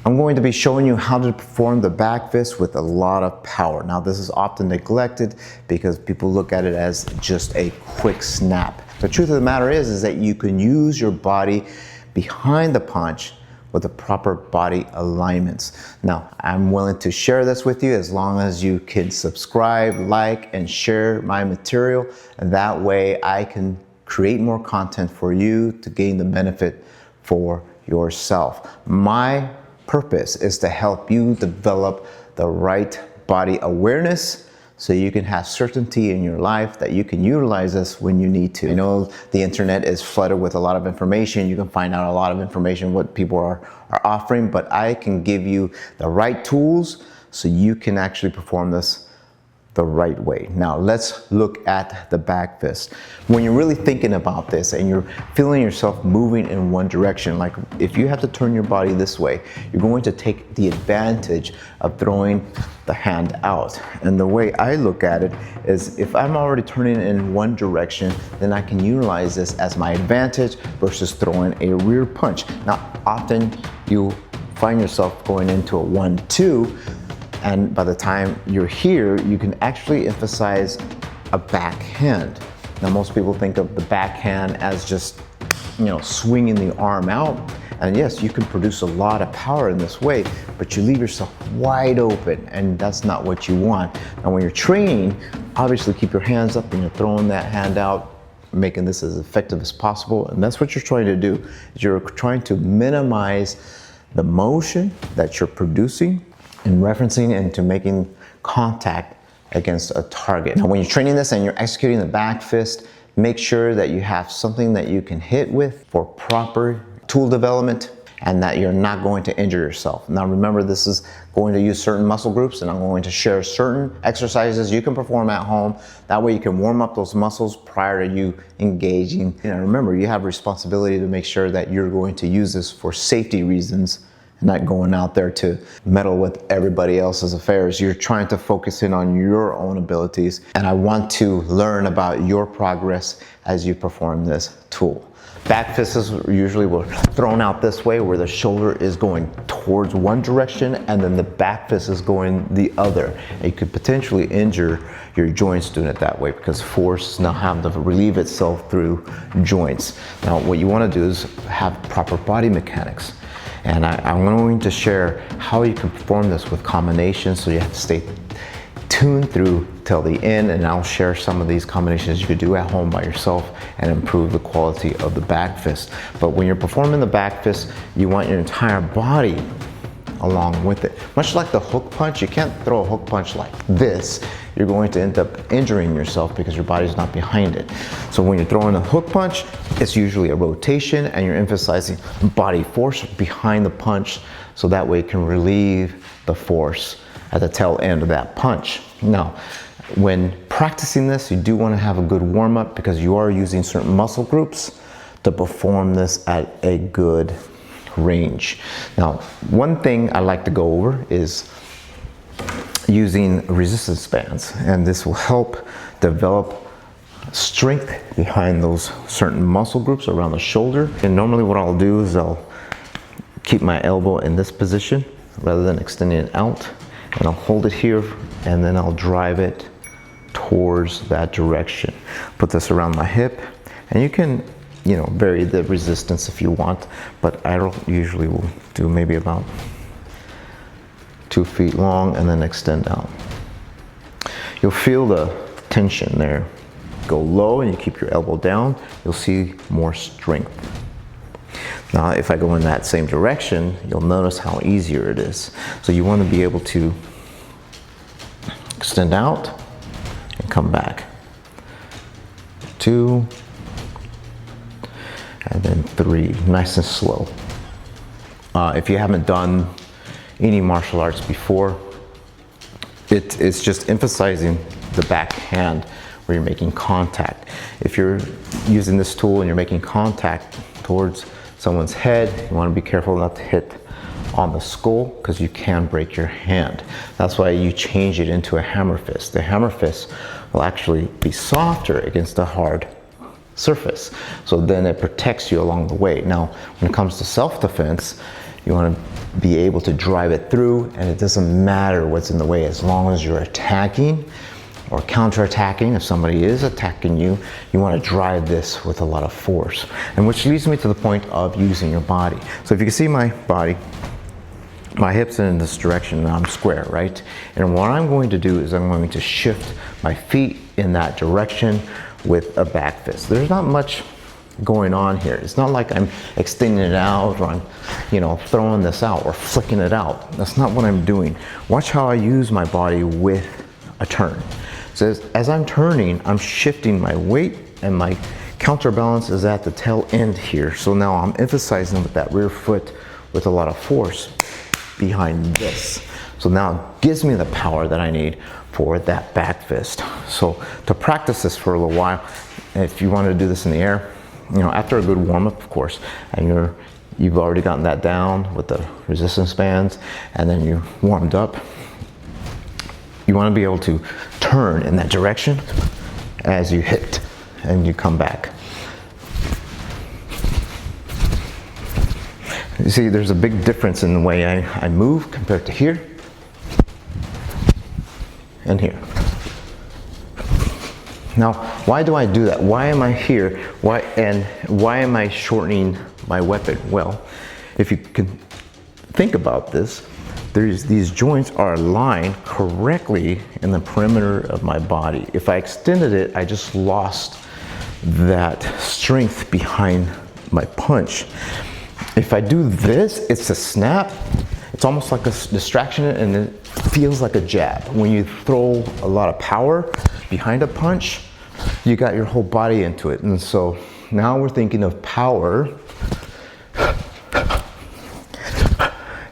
I'm going to be showing you how to perform the back fist with a lot of power. Now, this is often neglected because people look at it as just a quick snap. The truth of the matter is that you can use your body behind the punch with the proper body alignments. Now, I'm willing to share this with you as long as you can subscribe, like, and share my material. And that way I can create more content for you to gain the benefit for yourself. My purpose is to help you develop the right body awareness so you can have certainty in your life that you can utilize this when you need to. I know the internet is flooded with a lot of information. You can find out a lot of information what people are offering, but I can give you the right tools so you can actually perform this the right way. Now let's look at the back fist. When you're really thinking about this and you're feeling yourself moving in one direction, like if you have to turn your body this way, you're going to take the advantage of throwing the hand out. And the way I look at it is if I'm already turning in one direction, then I can utilize this as my advantage versus throwing a rear punch. Now, often you find yourself going into a 1-2, and by the time you're here, you can actually emphasize a backhand. Now, most people think of the backhand as just, swinging the arm out. And yes, you can produce a lot of power in this way, but you leave yourself wide open, and that's not what you want. Now, when you're training, obviously keep your hands up and you're throwing that hand out, making this as effective as possible. And that's what you're trying to do, is you're trying to minimize the motion that you're producing and referencing into making contact against a target. Now, when you're training this and you're executing the back fist, make sure that you have something that you can hit with for proper tool development and that you're not going to injure yourself. Now, remember, this is going to use certain muscle groups, and I'm going to share certain exercises you can perform at home. That way you can warm up those muscles prior to you engaging. And remember, you have a responsibility to make sure that you're going to use this for safety reasons, not going out there to meddle with everybody else's affairs. You're trying to focus in on your own abilities, and I want to learn about your progress as you perform this tool. Back fists is usually thrown out this way, where the shoulder is going towards one direction and then the back fist is going the other. And you could potentially injure your joints doing it that way because force is now having to relieve itself through joints. Now, what you want to do is have proper body mechanics. And I'm going to share how you can perform this with combinations, so you have to stay tuned through till the end, and I'll share some of these combinations you could do at home by yourself and improve the quality of the back fist. But when you're performing the back fist, you want your entire body along with it. Much like the hook punch, you can't throw a hook punch like this. You're going to end up injuring yourself because your body's not behind it. So when you're throwing a hook punch, it's usually a rotation and you're emphasizing body force behind the punch, so that way it can relieve the force at the tail end of that punch. Now, when practicing this, you do want to have a good warm-up because you are using certain muscle groups to perform this at a good range. Now, one thing I like to go over is using resistance bands, and this will help develop strength behind those certain muscle groups around the shoulder. And normally what I'll do is I'll keep my elbow in this position rather than extending it out, and I'll hold it here and then I'll drive it towards that direction. Put this around my hip, and you can vary the resistance if you want, but I usually will do maybe about 2 feet long and then extend out. You'll feel the tension there. Go low and you keep your elbow down, you'll see more strength. Now, if I go in that same direction, you'll notice how easier it is. So you want to be able to extend out and come back. 2, and then 3, nice and slow. If you haven't done any martial arts before, it's just emphasizing the back hand where you're making contact. If you're using this tool and you're making contact towards someone's head, you want to be careful not to hit on the skull because you can break your hand. That's why you change it into a hammer fist. The hammer fist will actually be softer against a hard surface, so then it protects you along the way. Now, when it comes to self-defense, You want to be able to drive it through, and it doesn't matter what's in the way as long as you're attacking or counter-attacking. If somebody is attacking you, you want to drive this with a lot of force. And which leads me to the point of using your body. So if you can see my body, my hips are in this direction and I'm square, right? And what I'm going to do is I'm going to shift my feet in that direction with a back fist. There's not much going on here. It's not like I'm extending it out or I'm, throwing this out or flicking it out. That's not what I'm doing. Watch how I use my body with a turn. So as I'm turning, I'm shifting my weight, and my counterbalance is at the tail end here. So now I'm emphasizing with that rear foot with a lot of force behind this. So now it gives me the power that I need for that back fist. So to practice this for a little while, if you want to do this in the air, after a good warm-up, of course, and you've already gotten that down with the resistance bands, and then you warmed up, you want to be able to turn in that direction as you hit and you come back. You see, there's a big difference in the way I move compared to here and here. Now, why do I do that? Why am I here? Why am I shortening my weapon? Well, if you can think about this, these joints are aligned correctly in the perimeter of my body. If I extended it, I just lost that strength behind my punch. If I do this, it's a snap. It's almost like a distraction, and it feels like a jab. When you throw a lot of power behind a punch, you got your whole body into it. And so now we're thinking of power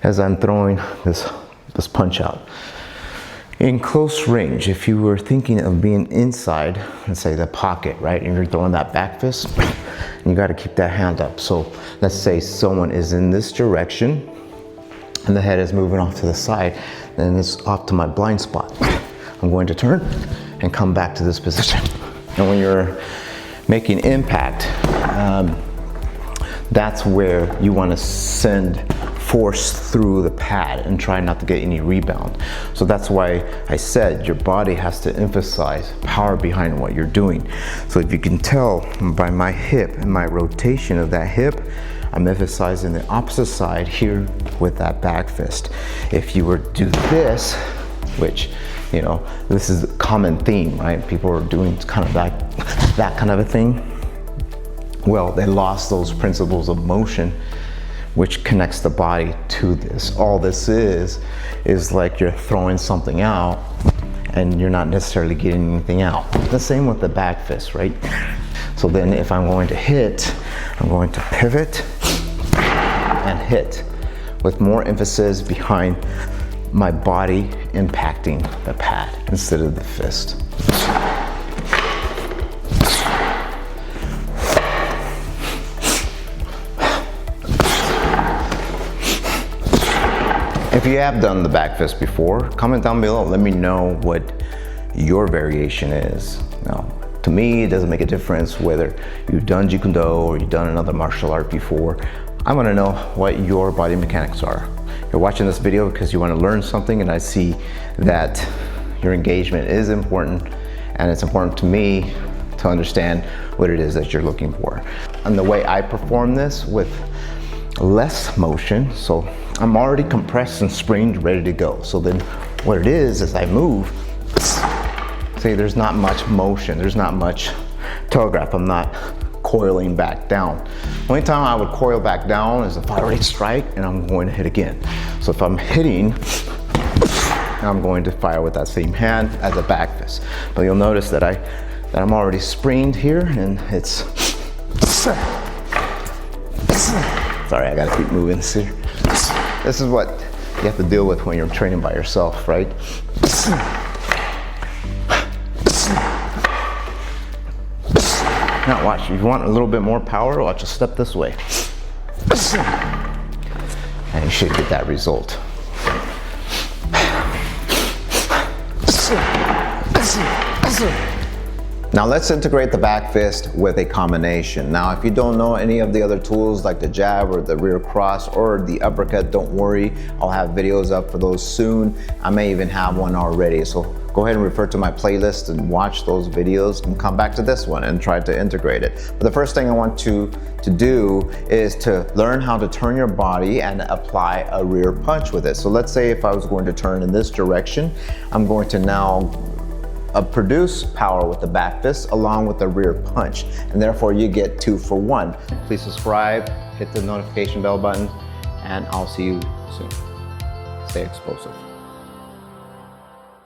as I'm throwing this punch out. In close range, if you were thinking of being inside, let's say the pocket, right? And you're throwing that back fist, you got to keep that hand up. So let's say someone is in this direction and the head is moving off to the side, then it's off to my blind spot. I'm going to turn and come back to this position. And when you're making impact, that's where you want to send force through the pad and try not to get any rebound. So that's why I said your body has to emphasize power behind what you're doing. So if you can tell by my hip and my rotation of that hip, I'm emphasizing the opposite side here with that back fist. If you were to do this, which, this is a common theme, right? People are doing kind of that kind of a thing. Well, they lost those principles of motion, which connects the body to this. All this is like you're throwing something out and you're not necessarily getting anything out. The same with the back fist, right? So then if I'm going to hit, I'm going to pivot and hit with more emphasis behind my body impacting the pad instead of the fist. If you have done the back fist before, comment down below. Let me know what your variation is. Now, to me, it doesn't make a difference whether you've done Jeet Kune Do or you've done another martial art before. I want to know what your body mechanics are. You're watching this video because you want to learn something, and I see that your engagement is important, and it's important to me to understand what it is that you're looking for. And the way I perform this with less motion, so I'm already compressed and springed, ready to go. So then what it is I move, see, there's not much motion, there's not much telegraph. I'm not coiling back down. Only time I would coil back down is if I already strike and I'm going to hit again. So if I'm hitting, I'm going to fire with that same hand as a back fist. But you'll notice that I'm already springed here, and it's, sorry, I gotta keep moving this here. This is what you have to deal with when you're training by yourself, right? Now watch, if you want a little bit more power, watch, just step this way. And you should get that result. Now let's integrate the back fist with a combination. Now if you don't know any of the other tools like the jab or the rear cross or the uppercut, don't worry, I'll have videos up for those soon. I may even have one already, so go ahead and refer to my playlist and watch those videos and come back to this one and try to integrate it. But the first thing I want to do is to learn how to turn your body and apply a rear punch with it. So let's say if I was going to turn in this direction, I'm going to now produce power with the back fist along with the rear punch, and therefore you get 2 for 1. Please subscribe, hit the notification bell button, and I'll see you soon. Stay explosive.